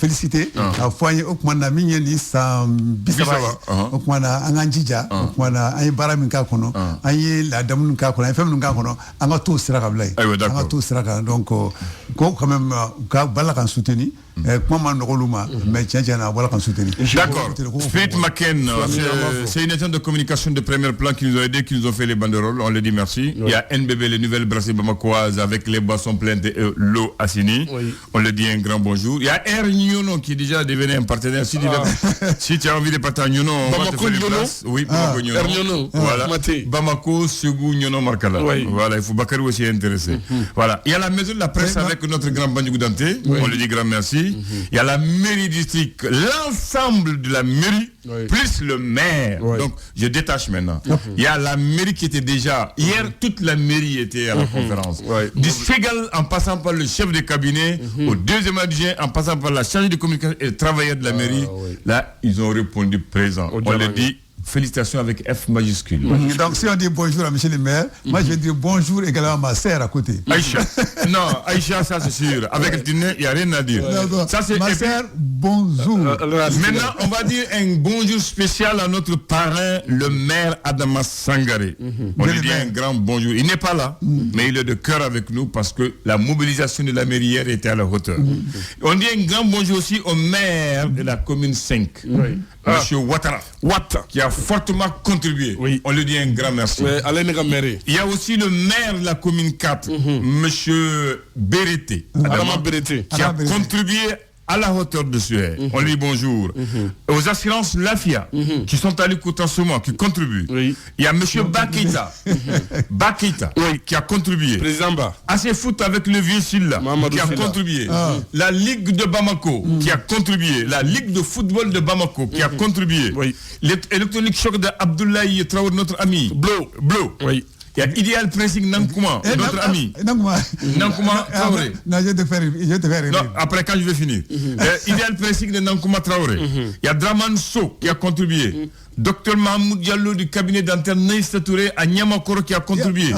féliciter a foyer o kuma na min ni sa bisaba o kuma na an jija o kuma na ay bara min ka kono ay la dam ka kono ay fem ka kono an to sira ka blay an to sira ka donc ko quand même ka bala kan soutenir comment Nolouma mais tiens voilà kan soutenir. D'accord. Spirit Maken, c'est une agence de communication de premier plan qui nous a aidé, qui nous ont fait les banderoles, on le dit merci. Il y a NBB, les nouvelles brasseries bamakoises avec les boissons pleines et l'eau Assini. On le dit un grand bonjour. Il y a Air Nyono qui est déjà devenu un partenaire. Si tu as envie de partir à Nyono, on va te faire une place. Oui, Bamako Nyono. Voilà. Bamako, Segou, Nyono, Markala. Voilà, il faut Bakary aussi intéressé. Voilà. Il y a la maison de la presse avec notre grand Bandjou Danté. On le dit grand merci. Il y a la mairie district, l'ensemble de la mairie, plus le maire. Donc, je détache maintenant. Il y a la mairie qui était déjà... Hier, toute la mairie était à la conférence. Du Ségal, en passant par le chef de cabinet, au deuxième adjoint, en passant par la chargée de communication et le travailleur de la mairie. Là, ils ont répondu présent. On le dit... Félicitations avec F majuscule. Donc si on dit bonjour à M. le maire, moi je vais dire bonjour également à ma sœur à côté. Aïcha. Non, Aïcha, ça c'est sûr. Avec le dîner, il n'y a rien à dire. Ça, c'est ma sœur, bonjour. Maintenant, on va dire un bonjour spécial à notre parrain, le maire Adama Sangaré. On lui dit un grand bonjour. Il n'est pas là, mais il est de cœur avec nous parce que la mobilisation de la mairie hier était à la hauteur. On dit un grand bonjour aussi au maire de la commune 5. Monsieur Ouattara, qui a fortement contribué. On lui dit un grand merci. Il y a aussi le maire de la commune 4, Monsieur Bérété, qui a contribué à la hauteur de Suez. On lui dit bonjour. Aux assurances Lafia, qui sont à l'écoute en ce moment, qui contribuent. Il y a M. Bakita, qui a contribué. Président Ba. AC Foot avec le vieux Silla, qui a contribué. La Ligue de Bamako, qui a contribué. La Ligue de football de Bamako, qui a contribué. L'électronique choc d'Abdoulaye Traoré, notre ami. Bleu. Il y a Idéal Pressing Nankouma, notre ami. Nankouma Traoré. Non, je vais te faire. Non, après quand je vais finir. Idéal Pressing de Nankouma Traoré. Il y a Draman So qui a contribué. Dr Mahmoud Diallo du cabinet dentaire Neista Touré à Nyamakoro qui a contribué.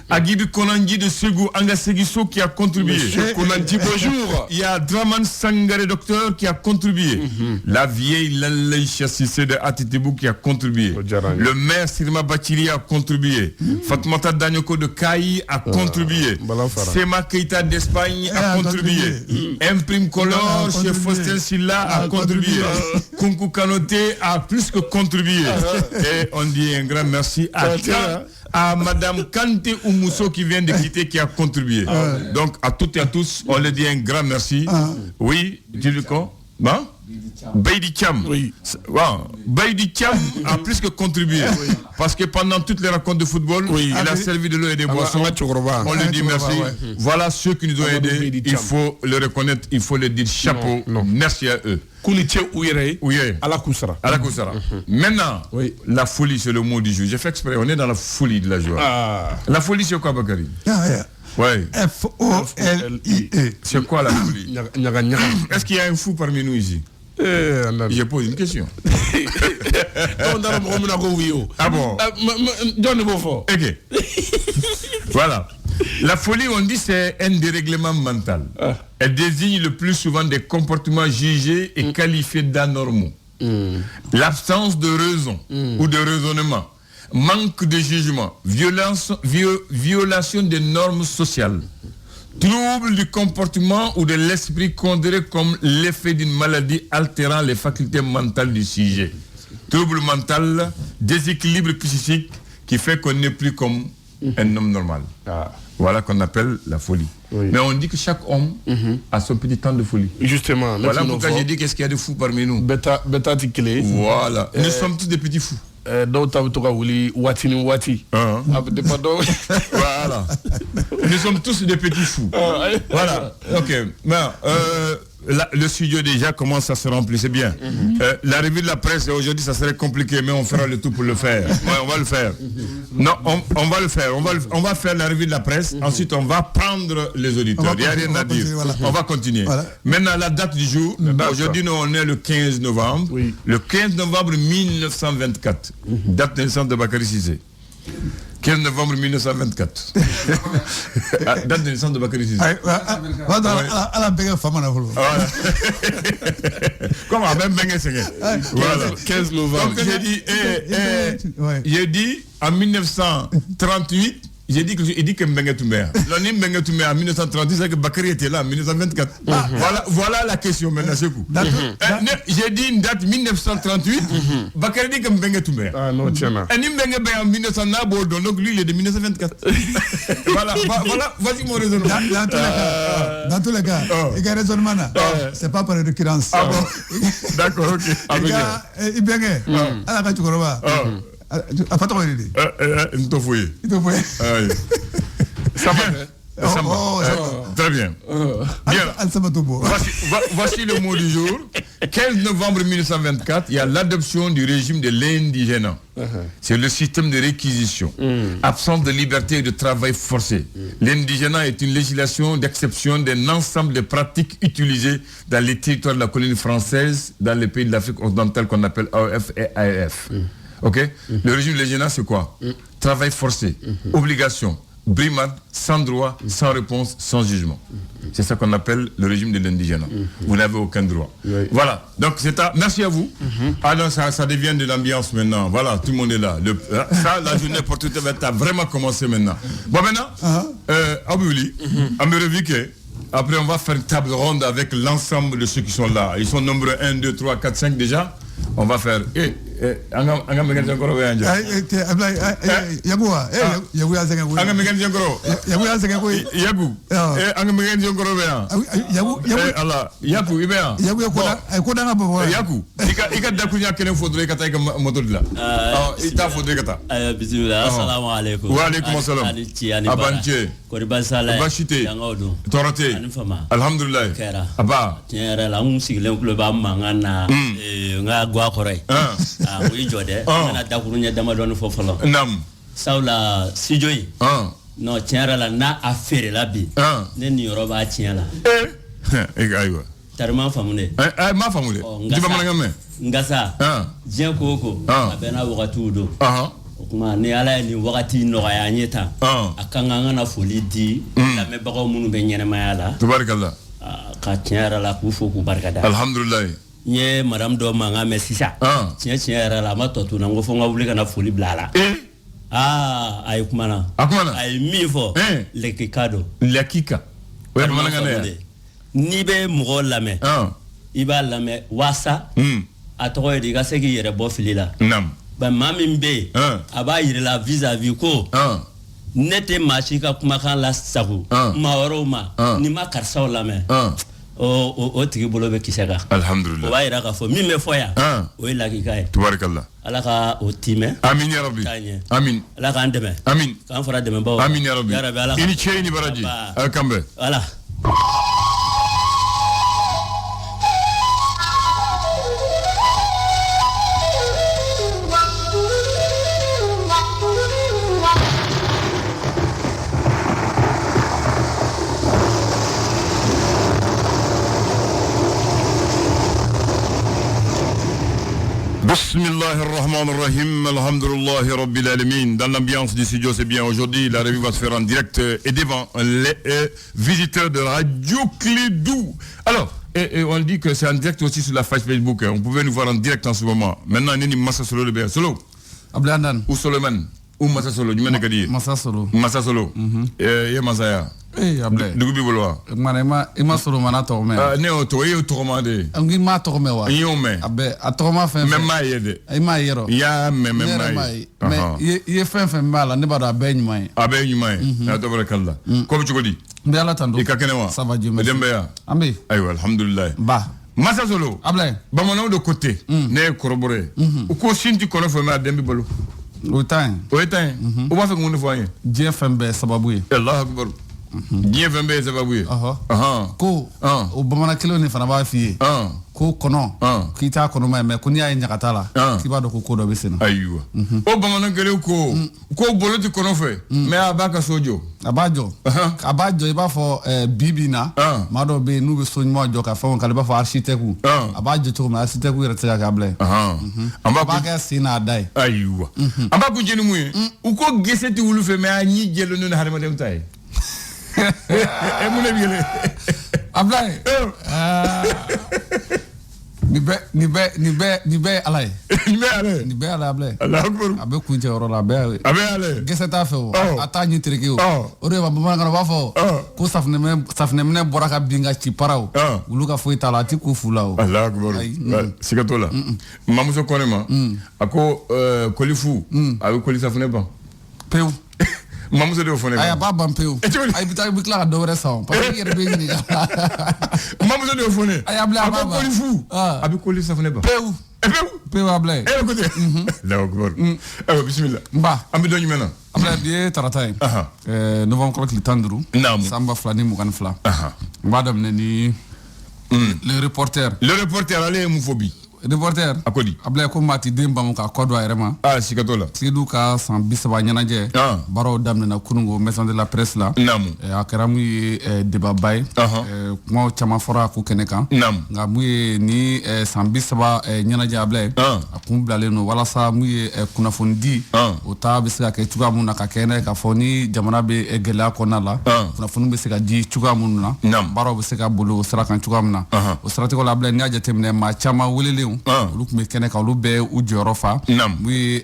Agibi Konanji de Segou Anga Segiso qui a contribué. Konanji, bonjour. Il y a Draman Sangare docteur qui a contribué. La vieille Lalaïcha Sissé de Atitibou qui a contribué. Le maire Sirma Bachili a contribué. Fatmata Danyoko de Kaï a contribué. Sema Keita d'Espagne a contribué. Imprime Color chez Faustin Silla a contribué. Kunku Kanoté a plus que contribué. Et on dit un grand merci à Madame Kanté Oumousso qui vient de quitter, qui a contribué. Donc à toutes et à tous, on leur dit un grand merci. Oui, dis-le quoi? Baïdi Cham. Baïdi Cham a plus que contribué. Parce que pendant toutes les rencontres de football, il a servi de l'eau et des boissons. On lui dit merci. Voilà ceux qui nous ont aidés. Il faut le reconnaître, il faut le dire chapeau. Merci à eux. À la Koussara. Maintenant, la folie, c'est le mot du jour. J'ai fait exprès, on est dans la folie de la joie. La folie, c'est quoi, Bakary? F-O-L-I-E. C'est quoi la folie? Est-ce qu'il y a un fou parmi nous ici? Je pose une question. Ah bon? Ok. Voilà. La folie, on dit, c'est un dérèglement mental. Elle désigne le plus souvent des comportements jugés et qualifiés d'anormaux. L'absence de raison ou de raisonnement, manque de jugement, violation des normes sociales, trouble du comportement ou de l'esprit considéré comme l'effet d'une maladie altérant les facultés mentales du sujet. Trouble mental, déséquilibre psychique qui fait qu'on n'est plus comme un homme normal. Voilà qu'on appelle la folie. Mais on dit que chaque homme a son petit temps de folie. Justement. Voilà pourquoi j'ai dit qu'est-ce qu'il y a de fou parmi nous. Bêta voilà. Nous sommes tous des petits fous. Voilà. Nous sommes tous des petits fous. Voilà. Ok. Le studio déjà commence à se remplir, c'est bien. La revue de la presse aujourd'hui, ça serait compliqué, mais on fera le tout pour le faire. On va le faire. Non, on va le faire. On va faire la revue de la presse. Ensuite, on va prendre les auditeurs. Il n'y a rien à dire. On va continuer. Maintenant, la date du jour. Aujourd'hui, nous, on est le 15 novembre. Le 15 novembre 1924. Date de naissance de Bakary Cissé. 15 novembre 1924. Date de naissance de Bakary Cissé. Comment même Bengue Sengue. Voilà. 15 novembre. Donc j'ai dit en 1938. J'ai dit que Mbengue Toumbéa. L'année Mbengue Toumbéa en 1930, c'est que Bakary était là en 1924. Voilà la question maintenant, c'est coup. J'ai dit une date 1938. Bakary dit que Mbengue Toumbéa. Ah non, tiens là. Et Mbengue en 1900, donc lui il est de 1924. Voilà, voici mon raisonnement. Dans tous les cas, il y a un raisonnement là. C'est pas par récurrence. Ah bon? D'accord, ok. Il Mbengue, à la Kachukoroba. A pas trop idée. Il t'a fouillé. Ça va. Très bien. Voici le mot du jour. 15 novembre 1924, il y a l'adoption du régime de l'indigénat. C'est le système de réquisition. Absence de liberté et de travail forcé. L'indigénat est une législation d'exception d'un ensemble de pratiques utilisées dans les territoires de la colonie française, dans les pays de l'Afrique occidentale qu'on appelle AOF et AEF. Ok. Le régime de l'indigénat, c'est quoi? Travail forcé, obligation, brimade, sans droit, sans réponse, sans jugement. C'est ça qu'on appelle le régime de l'indigénat. Vous n'avez aucun droit. Voilà. Donc merci à vous. Alors ça devient de l'ambiance maintenant. Voilà, tout le monde est là. Ça, la journée portée a vraiment commencé maintenant. Bon maintenant, Abouli, Amérevike. Après, on va faire une table ronde avec l'ensemble de ceux qui sont là. Ils sont nombreux 1, 2, 3, 4, 5 déjà. On va faire. Anga mécanicien koro be anja. Yagu ya senga anga mécanicien koro. Yagu ya senga ko. Yagu. Anga mécanicien koro be anja. Yagu ala yagu ibe anja. Yagu ko danga bo. Yagu. Ika dakunya kene fodre kata ika motor la. Ita fodre kata. Bismillah. Assalamu alaikum. Wa alaikum assalam. Abanche. Kori basala. Bashite. Yangodo. Torote. Alhamdulillah. Aba. Tiara la sigilen kulo ba mangana nga gwa kore. Oui, Jodé. On a d'abord damadon fofolo. Nam. Saula Sijoy. Non, tiens la na affaire la bi. Ne ni roba tiens la. Aywa. Tarma famune. Ma famune. Tu vas m'engager. Ngasa. Dien koko. Abena wakati do. Kuma ne ala ni wakati no ya nyeta. Akanga na foli di. La me bako munu be nyene mayala. Tabarakallah. Ka tiens la ku fo ku barkada. Alhamdulillah. Nye madame do manga mesisa tiens era la matotu na ngofo ngawuli kana foli blala ay kumana ay mifo le kikado le kika we mananga ne ni be mo lame iba lame wasa atoy diga segi yere bo filila nam ba mami mbe aba yire la vis-à-vis ko nete machika kuma kan la sagu maoroma ni ma karsa lame o tigi bolo be kisega alhamdulillah o ba ira ka fo mi me foya o ila ki kai tabarakallah ala ka o time amin ya rabbi amin ala ka andeme amin kan fara deme bawo amin ya rabbi ala ini cheni baraji akambe ala Bismillahirrahmanirrahim, alhamdulillahi rabbil alamin. Dans l'ambiance du studio, c'est bien. Aujourd'hui, la revue va se faire en direct et devant les visiteurs de Radio Clédou. Alors, et on dit que c'est en direct aussi sur la page Facebook. On pouvait nous voir en direct en ce moment. Maintenant, on est Massa Solo le bien. Solo Ablandan. Ou Soloman ou Massa Solo, du même que Massa Solo. Massa Solo. Et Masaya. Ablé. Dugubi Bolwa. Ima Solo mana torme. Ne to e toromade. Angi ma torme wa. Yome. Abe atorma fen. Memma yede. Ima yero. Ya memma. Mais ye fen mala ne bada ben nyumai. Abe nyumai. Na tabarakallah. Comme tu dis. Mbela tando. Ikakenewa. Ça va Dieu merci. Dembeya. Ambi. Aywa alhamdulillah. Ba. Massa Solo. Ablé. Bamano de côté. Ne corroboré. Ou ko sinti kono fo ma dembi bolo. Otan. O va faire mon foyer. Dieu fait be sababu. Allah akbar. diɲɛ fɛn bɛɛ ye sababu ye ko o bamanan kelen ni fana b'a f'i ye ko kɔnɔ k'i t'a kɔnɔma ye mais ko n'i y'a ye ɲagata la k'i b'a dɔn ko dɔ bɛ sen na. ayiwa o bamanan kelen ko bolo ti kɔnɔ fɛ mais a b'a ka so jɔ. a b'a jɔ a b'a jɔ i b'a fɔ bi na maa dɔw bɛ yen n'u bɛ so ɲuman jɔ ka fɛnw k'ala i b'a fɔ architecte a b'a jɔ cogo min architecte yɛrɛ tɛ se ka kɛ bilen. a b'a kɛ sen n'a da ye. ayiwa an b'a kuncɛ ni mun ye u ko gese ti wulu fɛ mais a ɲi jɛlen don ni hadamadenw ta ye. mun de b'i yɛlɛ. Ablaye ni bɛɛ ala ye. ni bɛɛ ala Ablaye. a bɛ kuncɛ yɔrɔ la a bɛ ala ye. gese t'a fɛ o a t'a ɲi tereke o o de b'a bamanankan na u b'a fɔ ko safinɛminɛ bɔra ka bin ka ci paraw olu ka foyi t'a la a ti ku fu la o. siga t'o la mamuso ko ne ma a ko kolifu a bɛ koli safinɛ ban pewu. mamuso de y'o fɔ ne ma. ayi a b'a ban pewu. ayi bi tila ka dɔ wɛrɛ san parce que i yɛrɛ bɛ ɲininka. mamuso de y'o fɔ ne. ayi Ablaye a b'a ban. a ko kolifu a bɛ koli safinɛ ban. pewu Ablaye. e ko ten. Allahu akbar. ayiwa bisimila. n ba an bɛ dɔn jumɛn na. Ablaye bi ye tarata ye. novembre tile 15. naamu. san 2022. n b'a daminɛ ni. le reporter ale ye mun fɔ bi. reporter a ko di. Ablaye ko maa ti den bamu k'a kɔ don a yɛrɛ ma. siga t'o la. Seydou ka san 30 ɲɛnajɛ. baaraw daminɛna kunungo maison de la presse la. naamu. a kɛra mun ye débatba ye. kumaw caman fɔra a ko kɛnɛ kan. naamu. nka mun ye ni san 30 ɲɛnajɛ Ablaye. a kun bilalen don walasa mun ye kunnafoni di. o ta bɛ se ka kɛ cogoya mun na ka kɛ n'a ye k'a fɔ ni jamana bɛ gɛlɛya kɔnɔna la. kunnafoni bɛ se ka di cogoya mun na. baaraw bɛ se ka boli o sira kan cogoya mun na. o siratigɛw la Ablaye n'i y'a jateminɛ maa caman welelen olu tun bɛ kɛnɛ kan olu bɛɛ u jɔyɔrɔ fa. mun ye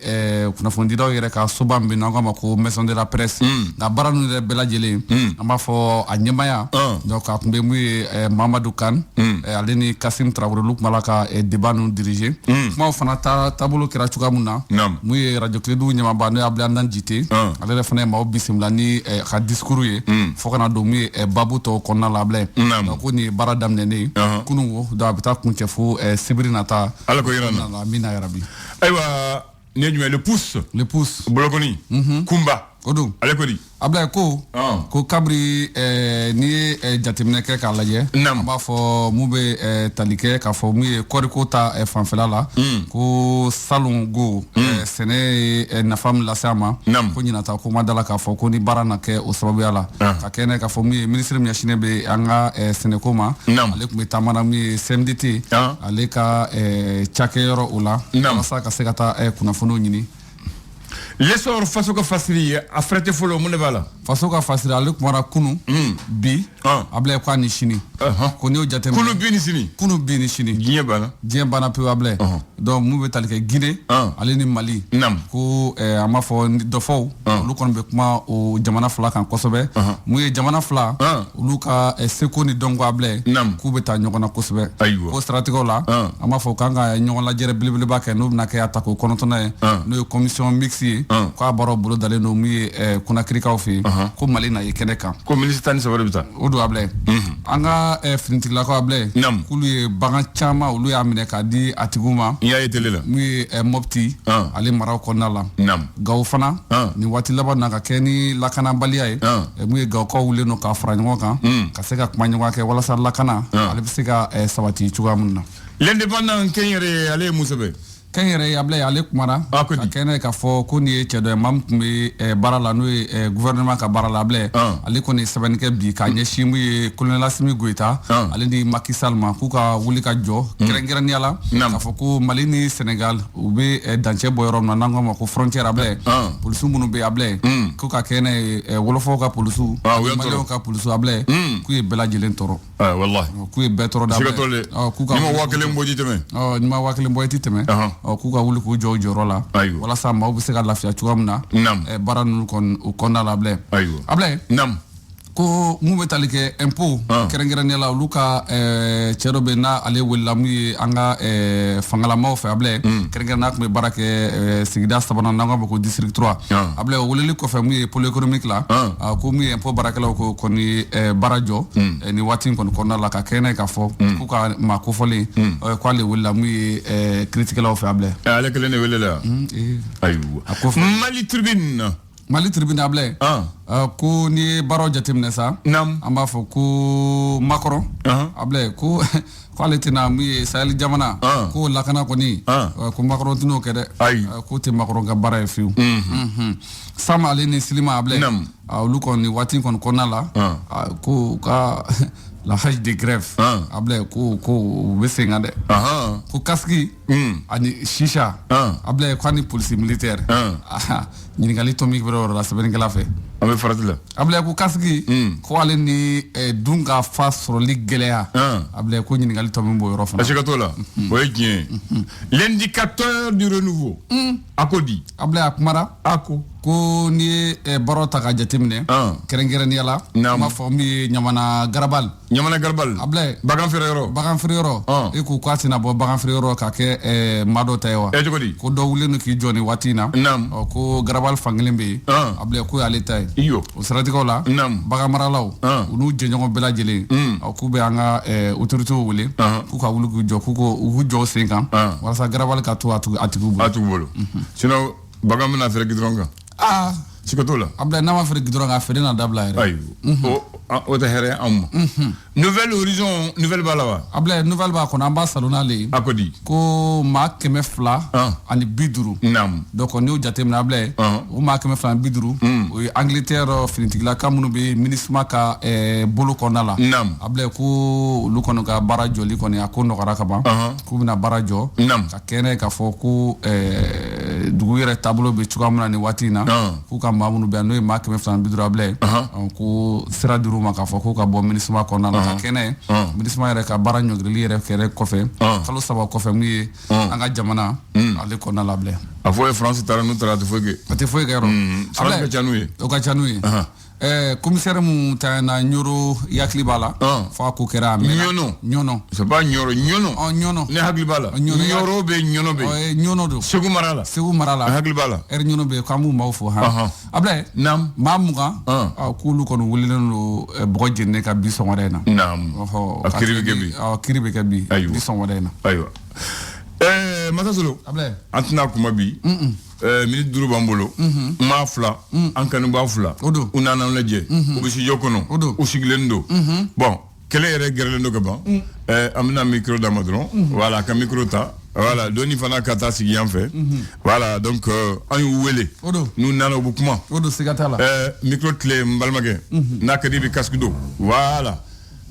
kunnafonidilaw yɛrɛ ka soba min bɛ n'an k'a ma ko maison de la presse. nka baara ninnu yɛrɛ bɛɛ lajɛlen an b'a fɔ a ɲɛmaya. donc a tun bɛ mun ye Mamadu Kan ale ni Kasim Tarawele olu tun b'a la ka débat ninnu diriger. kumaw fana taabolo kɛra cogoya mun na. mun ye radio Kiledu ɲɛmaaba n'o ye Ablaye Andan Jite. ale yɛrɛ fana ye maaw bisimila ni ka discours ye. fo kana don mun ye babu tɔw kɔnɔna la Ablaye. donc ko nin ye baara daminɛnen kunungo donc a bɛ taa kuncɛ fo sibiri nata. ala ko yira na. amina yarabi. ayiwa ne jumɛn le pouce bolokoni kunba o don ale ko di. Ablaye ko kabiri n'i ye jateminɛ kɛ k'a lajɛ. an b'a fɔ mun bɛ tali kɛ k'a fɔ mun ye kɔriko ta fanfɛla la. ko salon go sɛnɛ ye nafa min lase a ma. ko ɲinata ko ma da la k'a fɔ ko ni baara na kɛ o sababuya la. ka kɛnɛ k'a fɔ mun ye minisiri min ɲɛsinnen bɛ an ka sɛnɛko ma. ale tun bɛ taamana mun ye CMDT. ale ka cakɛyɔrɔ o la. walasa ka se ka taa kunnafoniw ɲini. l'essor faso ka fasiri a frete fɔlɔ mun de b'a la. faso ka fasiri ale kumara kunu bi Ablaye ko ni sini ko n'i y'o jateminɛ kunu bi ni sini diɲɛ banna pewu Ablaye donc mun bɛ tali kɛ Guinée ale ni Mali ko an b'a fɔ dɔfɔw olu kɔni bɛ kuma o jamana fila kan kosɛbɛ mun ye jamana fila olu ka seko ni dɔnko Ablaye k'u bɛ taa ɲɔgɔn na kosɛbɛ ko siratigɛw la an b'a fɔ k'an ka ɲɔgɔn lajɛrɛ belebeleba kɛ n'o bɛna kɛ a ta ko kɔnɔntɔnna ye n'o ye commission mixte ye k'a baaraw bolo dalen don mun ye Konakirikaw fɛ yen ko Mali na ye kɛnɛ kan ko ministre tan ni saba de bɛ taa o don Ablaye an ka finitigilakaw Ablaye k'olu ye bagan caman olu y'a minɛ k'a di a tigiw ma i y'a ye télé la mun ye Mopti ale maraw kɔnɔna la Gawo fana nin waati laban na ka kɛ ni lakanabaliya ye mun ye Gawukaw wulilen don k'a fara ɲɔgɔn kan ka se ka kuma ɲɔgɔn kɛ walasa lakana ale bɛ se ka sabati cogoya min na. l'indépendant kɛnyɛrɛ ale ye mun sɛbɛn. kɛn yɛrɛ ye Ablaye ale kumara ka kɛnɛ k'a fɔ ko nin ye cɛ dɔ ye maa min tun bɛ baara la n'o ye gouvernement ka baara la Ablaye ale kɔni ye sɛbɛnni kɛ bi k'a ɲɛsin mun ye colonel Assimi Goïta ale ni Macky Sall ma k'u ka wuli ka jɔ kɛrɛnkɛrɛnnenya la k'a fɔ ko Mali ni Sénégal u bɛ dancɛ bɔ yɔrɔ min na n'an k'a ma ko frontière Ablaye polisiw minnu bɛ Ablaye k'u ka kɛ n'a ye wolofɔw ka polisiw maliyɛnw ka polisiw Ablaye k'u ye bɛɛ lajɛlen tɔɔrɔ walahi k'u ye bɛɛ tɔɔrɔ d'Ablaye k'u ka 1000 bɔ ji tɛmɛ ni ma 1000 bɔ i ti tɛmɛ k'u ka wuli k'u jɔ o jɔyɔrɔ la walasa maaw bɛ se ka lafiya cogoya min na baara ninnu kɔni o kɔnɔna la Ablaye ko mun bɛ tali kɛ impôt kɛrɛnkɛrɛnnenya la olu ka cɛ dɔ bɛ yen n'ale welela mun ye an ka fangalamaw fɛ Ablaye kɛrɛnkɛrɛnnenya tun bɛ baara kɛ sigida 3nan n'an k'a ma ko district 3 Ablaye o weleli kɔfɛ mun ye pôle économique la ko mun ye impôt baarakɛlaw ko kɔni baara jɔ nin waati in kɔni kɔnɔna la ka kɛ n'a ye k'a fɔ k'u ka maa kofɔlen k'ale welela mun ye kiiritigɛlaw fɛ Ablaye. ale kelen de welela ayiwa Mali Tribune Mali tribune ablay ko ni baro jatimne sa amba fo ko Macron ablay ko ale tina mi Sahel jamana ko lakana ko ni ko Macron tino kede ko te Macron ga bara fiu sama ale ni silima ablay lu ko ni watin kon konala ko ka la hache de grève ablay ko wesenga de ko kaski ani shisha ablay ko ni police militaire ni ngali tomi bro la seben ngala fe ambe faratila ablay ko kaski ko ale ni dunga fasro ligelea ablay ko ni ngali tomi boy rofa ashikatola boy bien l'indicateur du renouveau akodi ablay akmara ako ko ni baro ta ga jatimne kerengere ni yala ma fo mi nyamana garabal ablay bagan frero e ko kwatina bo bagan frero ka ke mado taywa ko do wulenu ki joni watina ko garabal fanglembe ablay ko ale tay iyo o sarati ko la bagan maralaw unu jenjongo bela jele ko be anga autorité wule ko ka wulu jo ko jo senkan wala sa garabal ka to atiku bolo sinon bagan na fere gidronga Chikotola. Ablay nama fere gidronga fere na dabla ere. Ayo. O te here am. Nouvelle horizon, nouvelle balawa. Ablay nouvelle ba ko namba salona le. Akodi. Ko ma keme fla ani biduru. Nam. Donc on est jatem na ablay. O ma keme fla biduru. O Angleterre finitigla kamunu be ministre ka bolo konala. Nam. Ablay ko lu kono ka barajo li kono akono karaka ba. Ko bina barajo. Nam. Ka kene ka fo ko dugu yere tableau be chukamuna ni watina. Ko ka mamunu be no ma keme fla biduru ablay. Ko sira ma ka fɔ ko ka bɔ ministre kɔnɔna na ka kɛnɛ ministre yɛrɛ ka baara ɲɔgirili yɛrɛ kɛrɛ kɔfɛ kalo 3 kɔfɛ mun ye an ka jamana ale kɔnɔna la bilen a fɔ ye France taara n'u taara a tɛ foyi kɛ a tɛ foyi kɛ yɔrɔ France ka ca n'u ye o ka ca n'u ye commissaire mun ta na Nyoro yakili b'a la fo a ko kɛra a mɛnna Ɲɔnɔ c'est pas Nyoro Ɲɔnɔ ne hakili b'a la Nyoro bɛ Ɲɔnɔ bɛ Ɲɔnɔ don Segu mara la hakili b'a la Ɲɔnɔ bɛ k'an b'u maaw fo Ablaye maa mugan k'olu kɔni wililen don bɔgɔ jeninen ka bi sɔgɔmada in na a kiri bɛ kɛ bi kiri bɛ kɛ bi sɔgɔmada in na ayiwa Masa Solo an tɛna kuma bi minute 5 b'an bolo maa 2 an kanubaa 2 u nana lajɛ u bɛ studio kɔnɔ u sigilen don bon kɛlɛ yɛrɛ gɛrɛlen don ka ban an bɛna micro d'a ma dɔrɔn voilà ka micro ta voilà doni fana ka taa sigi yan fɛ voilà donc an y'u wele n'u nana u bɛ kuma siga t'a la micro tile n balimakɛ n'a ka di i bɛ casque don voilà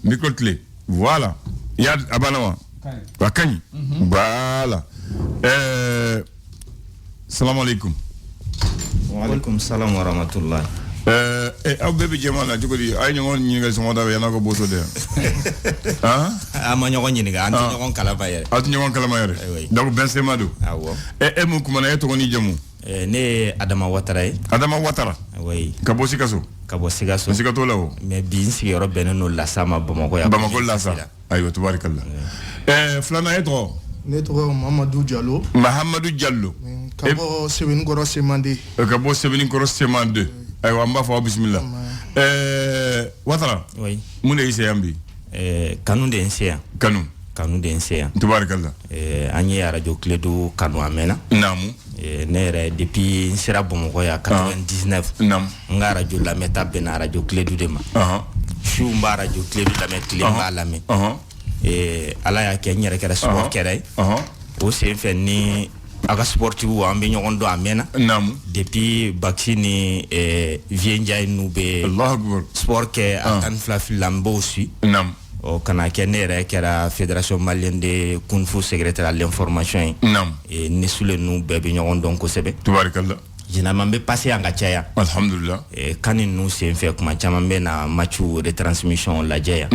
micro tile voilà a banna wa a ka ɲi voilà salamu alaikum. Wa alaikum salam wa rahmatullah. Aw bɛɛ bɛ jɛma la cogo di a ye ɲɔgɔn ɲininka sɔgɔmada fɛ yan'a ka boso de yan an ma ɲɔgɔn ɲininka an tɛ ɲɔgɔn kalama yɛrɛ aw tɛ ɲɔgɔn kalama yɛrɛ donc bɛnsema don e mun kumana e tɔgɔ ni jamu ne ye Adama Watara ye Adama Watara ka bɔ Sikaso Sika t'o la o mais bi n sigiyɔrɔ bɛnnen don Lassa ma Bamakɔ yan Bamakɔ Lassa ayiwa tubarikala filanan e tɔgɔ ne tɔgɔ Mahamadu Diallo ka bɔ Sebenikɔrɔ Semande ka bɔ Sebenikɔrɔ Semande ayiwa an b'a fɔ aw bisimila Watara mun de y'i se yan bi kanu de ye n se yan kanu de ye n se yan tubarikala an ye radio Kiledu kanu a mɛnna naamu ne yɛrɛ depuis n sera Bamakɔ yan 99 n ka radio lamɛnta bɛnna radio Kiledu de ma su n b'a radio Kiledu lamɛn tile n b'a lamɛn ala y'a kɛ n yɛrɛ kɛra sport kɛra ye o sen fɛ ni a ka sportifu an bɛ ɲɔgɔn dɔn a mɛnna depuis Baxi ni Vieux Ndiaye n'u bɛ sport kɛ a 12 fili la n b'o suit kana kɛ ne yɛrɛ kɛra fédération malienne de kung fu secrétaire à l'information ye ni sule n'u bɛɛ bɛ ɲɔgɔn dɔn kosɛbɛ tubarikala généralement bɛ passé an ka caya alhamdulillah kani n'u sen fɛ kuma caman bɛ na matchu retransmission lajɛ yan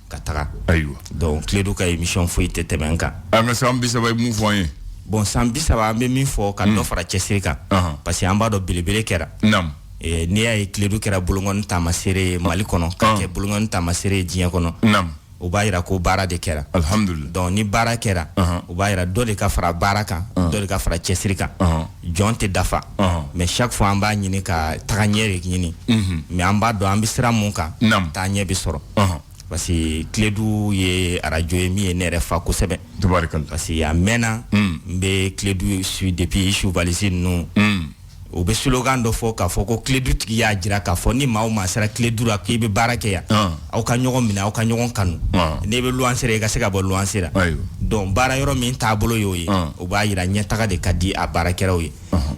ka taga ayiwa donc Kiledu ka émission foyi tɛ tɛmɛ n kan an ka san 30 mun fɔ an ye bon san 30 an bɛ min fɔ ka dɔ fara cɛsiri kan parce que an b'a dɔn belebele kɛra n'i y'a ye Kiledu kɛra bolokɔni taamaseere ye Mali kɔnɔ ka kɛ bolokɔni taamaseere ye diɲɛ kɔnɔ o b'a yira ko baara de kɛra alhamdulillah donc ni baara kɛra o b'a yira dɔ de ka fara baara kan dɔ de ka fara cɛsiri kan jɔn tɛ dafa mais chaque fois an b'a ɲini ka taga ɲɛ de ɲini mais an b'a dɔn an bɛ sira mun kan taa ɲɛ bɛ sɔrɔ parce que Kiledu ye radio ye min ye ne yɛrɛ fa kosɛbɛ parce que a mɛnna n bɛ Kiledu su depuis Isu Valisi ninnu o be slogan do fo ka fo ko clé du tigi ya jira ka fo ni maaw ma sera clé du ra ki be barake ya aw ka ɲɔgɔn mina aw ka ɲɔgɔn kanu ne be luwansere e ka se ka bɔ luwansera donc baara yɔrɔ min taabolo y'o ye o b'a yira ɲɛtaga de ka di a baarakɛlaw ye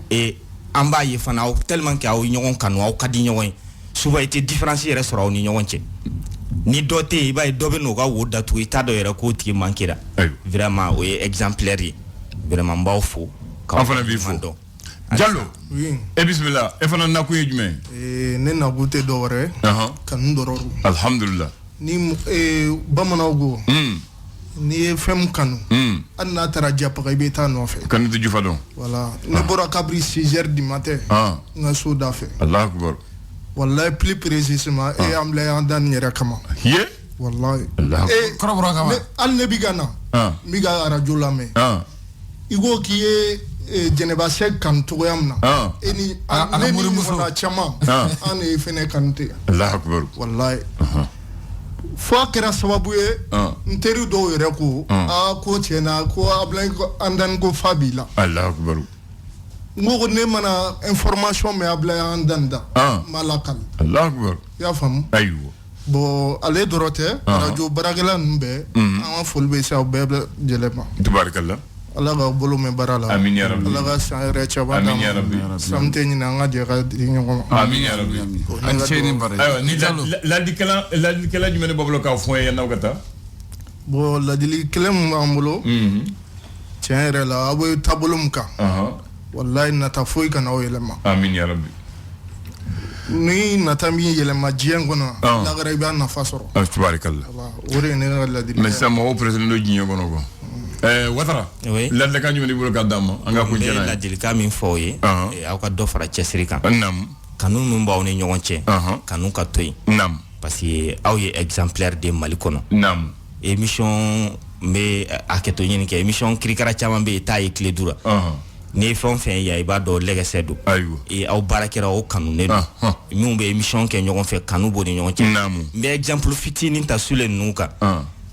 et an b'a ye fana aw tellement que aw ɲɔgɔn kanu aw ka di ɲɔgɔn ye souvent i tɛ différence yɛrɛ sɔrɔ aw ni ɲɔgɔn cɛ ni dɔ tɛ yen i b'a ye dɔ bɛ n'o ka wo datugu i t'a dɔn yɛrɛ k'o tigi manquera vraiment o ye exemplaire ye vraiment n b'aw fo an fana b'i fo Diallo e bisimila e fana nakun ye jumɛn ne nakun tɛ dɔ wɛrɛ kanu dɔrɔn alhamdulillah ni bamananw ko n'i ye fɛn min kanu hali n'a taara japaga i bɛ taa nɔfɛ kanu tɛ jufa dɔn voilà ne bɔra kabiri 6 heures du matin n ka so da fɛ Allahu akbar wallahi plus précisément e an bila yan dan yɛrɛ kama ye wallahi kɔrɔbɔrɔ kama hali ne bɛ ka na n bɛ ka radio lamɛn i ko k'i ye jɛnɛba sɛ kanu cogoya min na e ni ne ni ɲɔgɔnna caman an de ye fɛnɛ kanu ten Allahu akbar wallahi fo a kɛra sababu ye n teri dɔw yɛrɛ ko ko tiɲɛna ko Ablaye an dani ko fa b'i la Allahu akbar n ko ne mana information mɛn Ablaye an dani da n b'a lakali Allahu akbar i y'a faamu ayiwa bon ale dɔrɔn tɛ radio baarakɛla ninnu bɛɛ an ka foli bɛ se aw bɛɛ lajɛlen ma tubaarikala ala ka bolo mɛn baara la amin ya rabbi ala ka san yɛrɛ cɛba amin ya rabbi san tɛ ɲinɛ an ka jɛ ka di ɲɔgɔn ma amin ya rabbi an cɛ ni bara ayiwa ni ladikɛla jumɛn de b'a bolo k'a fɔ n ye yan n'aw ka taa bon ladili kelen min b'an bolo tiɲɛ yɛrɛ la aw bɛ taabolo min kan wallahi nata foyi kana aw yɛlɛma amin ya rabbi ni nata min yɛlɛma diɲɛ kɔnɔ lagara i b'a nafa sɔrɔ tubaarikala o de ye ne ka ladili mais sisan mɔgɔw président do diɲɛ kɔnɔ quoi Watara ladilikan jumɛn de bolo ka d'a ma an ka kun jɛna ye n bɛ ladilikan min fɔ o ye aw ka dɔ fara cɛsiri kan kanu min b'aw ni ɲɔgɔn cɛ kanu ka to yen parce que aw ye exemplaire de Mali kɔnɔ émission n bɛ hakɛto ɲini kɛ émission kirikara caman bɛ yen t'a ye tile duuru n'i ye fɛn o fɛn ye i b'a dɔn lɛgɛsɛ don aw baarakɛla o kanunen don minnu bɛ émission kɛ ɲɔgɔn fɛ kanu b'o ni ɲɔgɔn cɛ n bɛ exemple fitinin ta Sule ninnu kan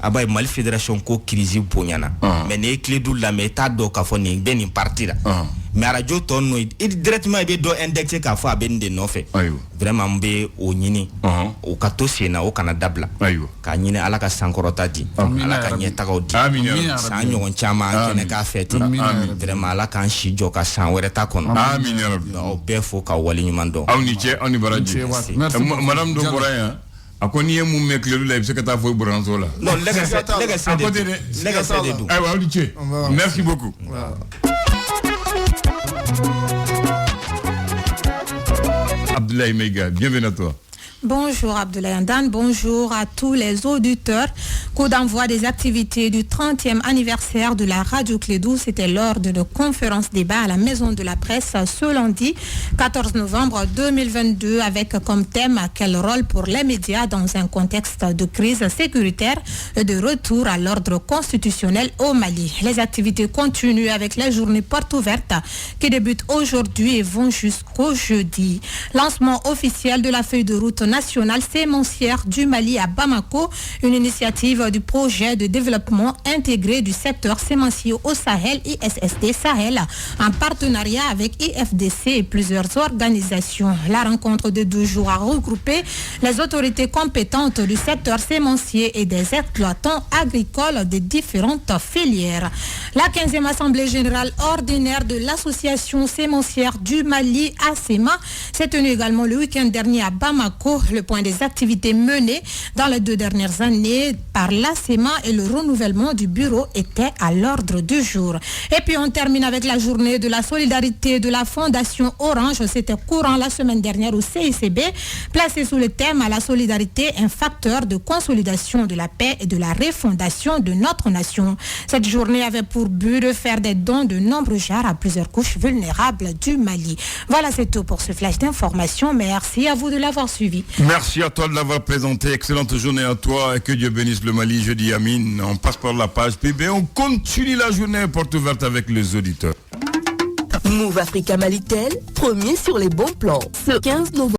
a b'a ye Mali fédération ko crise bonyana mais n'i ye tile duuru lamɛn i t'a dɔn k'a fɔ nin bɛ nin parti la mais radio tɔ ninnu i directement i bɛ dɔ indexé k'a fɔ a bɛ nin de nɔfɛ vraiment n bɛ o ɲini o ka to sen na o kana dabila k'a ɲini ala ka sankɔrɔta di ala ka ɲɛtagaw di san ɲɔgɔn caman kɛnɛ k'a fɛ ten vraiment ala k'an si jɔ ka san wɛrɛ ta kɔnɔ aw bɛɛ fo k'aw waleɲuman dɔn aw ni ce aw ni baraji madame dɔ bɔra yan a ko n'i ye mun mɛn tilelu la i bɛ se ka taa fɔ i buranso la non lɛgɛsɛ de don ayiwa aw ni ce merci beaucoup Abdoulaye Meiga, bienvenue à toi. Bonjour Abdoulaye Andane, bonjour à tous les auditeurs. Coup d'envoi des activités du 30e anniversaire de la Radio Clédou, c'était lors d'une conférence débat à la Maison de la Presse ce lundi 14 novembre 2022 avec comme thème quel rôle pour les médias dans un contexte de crise sécuritaire et de retour à l'ordre constitutionnel au Mali. Les activités continuent avec les journées portes ouvertes qui débutent aujourd'hui et vont jusqu'au jeudi. Lancement officiel de la feuille de route nationale sémencière du Mali à Bamako, une initiative du projet de développement intégré du secteur sémencier au Sahel, ISSD Sahel, en partenariat avec IFDC et plusieurs organisations. La rencontre de 2 jours a regroupé les autorités compétentes du secteur sémencier et des exploitants agricoles des différentes filières. La 15e Assemblée générale ordinaire de l'Association sémencière du Mali, ASEMA, s'est tenue également le week-end dernier à Bamako. Le point des activités menées dans les 2 dernières années par l'ASEMA et le renouvellement du bureau était à l'ordre du jour. Et puis on termine avec la journée de la solidarité de la Fondation Orange. C'était courant la semaine dernière au CICB, placé sous le thème à la solidarité, un facteur de consolidation de la paix et de la refondation de notre nation. Cette journée avait pour but de faire des dons de nombreux genres à plusieurs couches vulnérables du Mali. Voilà, c'est tout pour ce flash d'information. Merci à vous de l'avoir suivi. Merci à toi de l'avoir présenté. Excellente journée à toi et que Dieu bénisse le Mali. Je dis Amin. On passe par la page PB. On continue la journée porte ouverte avec les auditeurs. Move Africa Malitel, premier sur les bons plans. Ce 15 novembre.